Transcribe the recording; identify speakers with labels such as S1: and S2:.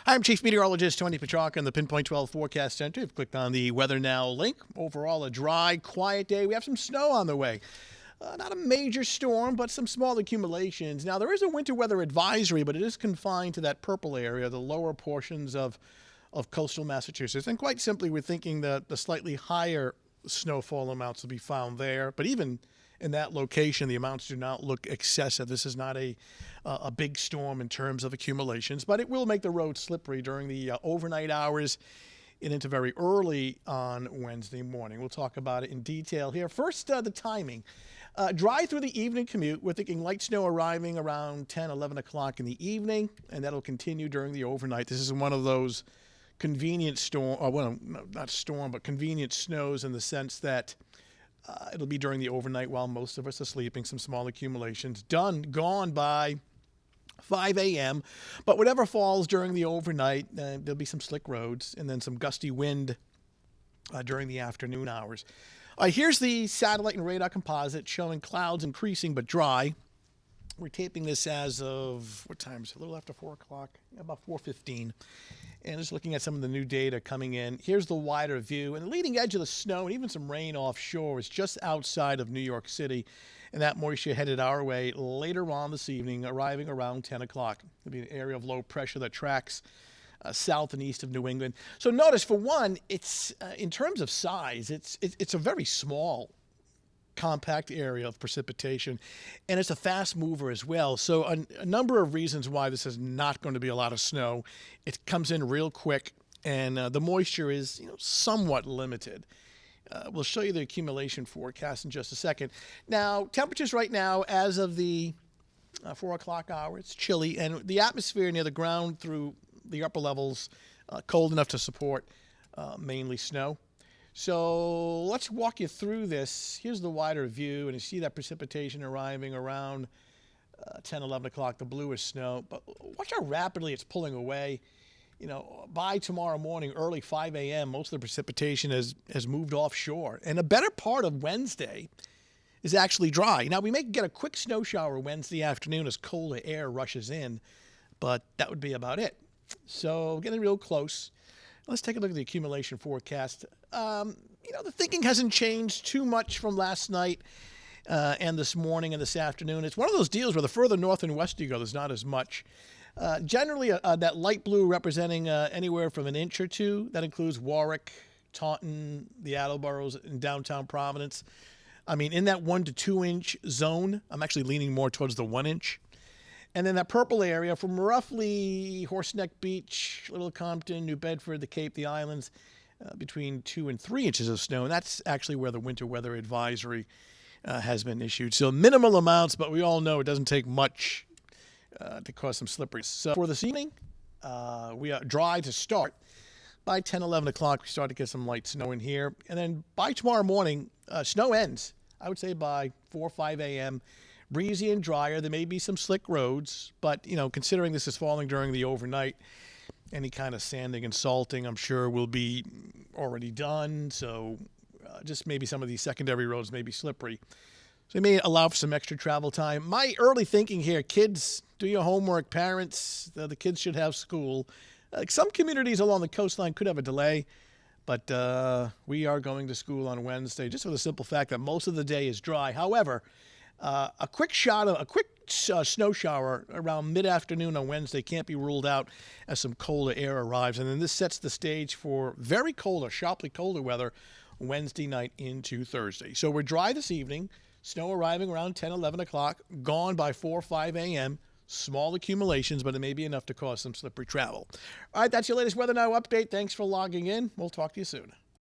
S1: I'm Chief Meteorologist Tony Petrarca in the Pinpoint 12 Forecast Center. You've clicked on the Weather Now link. Overall, a dry, quiet day. We have some snow on the way. Not a major storm, but some small accumulations. Now, there is a winter weather advisory, but it is confined to that purple area, the lower portions of coastal Massachusetts. And quite simply, we're thinking that the slightly higher snowfall amounts will be found there. But even in that location, the amounts do not look excessive. This is not a big storm in terms of accumulations, but it will make the road slippery during the overnight hours and into very early on Wednesday morning. We'll talk about it in detail here. First, the timing. Dry through the evening commute. We're thinking light snow arriving around 10, 11 o'clock in the evening, and that'll continue during the overnight. This is one of those convenient storm, well, no, not storm, but convenient snows in the sense that it'll be during the overnight while most of us are sleeping. Some small accumulations gone by 5 a.m. But whatever falls during the overnight, there'll be some slick roads and then some gusty wind during the afternoon hours. Here's the satellite and radar composite showing clouds increasing but dry. We're taping this as of, what time is it? A little after 4 o'clock, about 4:15. And just looking at some of the new data coming in. Here's the wider view. And the leading edge of the snow and even some rain offshore is just outside of New York City. And that moisture headed our way later on this evening, arriving around 10 o'clock. It'll be an area of low pressure that tracks south and east of New England. So notice, for one, it's in terms of size, it's a very small, compact area of precipitation, and it's a fast mover as well. So a number of reasons why this is not going to be a lot of snow. It comes in real quick, and the moisture is somewhat limited. We'll show you the accumulation forecast in just a second. Now, temperatures right now, as of the 4 o'clock hour, it's chilly, and the atmosphere near the ground through the upper levels cold enough to support mainly snow. So let's walk you through this. Here's the wider view, and you see that precipitation arriving around 10, 11 o'clock, the bluish snow. But watch how rapidly it's pulling away. By tomorrow morning, early 5 a.m., most of the precipitation has moved offshore. And a better part of Wednesday is actually dry. Now, we may get a quick snow shower Wednesday afternoon as colder air rushes in, but that would be about it. So getting real close. Let's take a look at the accumulation forecast. The thinking hasn't changed too much from last night and this morning and this afternoon. It's one of those deals where the further north and west you go, there's not as much. Generally, that light blue representing anywhere from an inch or two. That includes Warwick, Taunton, the Attleboroughs, and downtown Providence. I mean, in that 1 to 2 inch zone, I'm actually leaning more towards the 1 inch. And then that purple area from roughly Horseneck Beach, Little Compton, New Bedford, the Cape, the Islands, between 2 and 3 inches of snow. And that's actually where the winter weather advisory has been issued. So minimal amounts, but we all know it doesn't take much to cause some slippery. So for this evening, we are dry to start. By 10, 11 o'clock, we start to get some light snow in here. And then by tomorrow morning, snow ends, I would say by 4 or 5 a.m., breezy and drier. There may be some slick roads, but, considering this is falling during the overnight, any kind of sanding and salting, I'm sure, will be already done. So just maybe some of these secondary roads may be slippery. So it may allow for some extra travel time. My early thinking here, kids, do your homework. Parents, the kids should have school. Some communities along the coastline could have a delay, but we are going to school on Wednesday just for the simple fact that most of the day is dry. However, a quick snow shower around mid-afternoon on Wednesday can't be ruled out as some colder air arrives. And then this sets the stage for very cold or sharply colder weather Wednesday night into Thursday. So we're dry this evening, snow arriving around 10, 11 o'clock, gone by 4 or 5 a.m., small accumulations, but it may be enough to cause some slippery travel. All right, that's your latest Weather Now update. Thanks for logging in. We'll talk to you soon.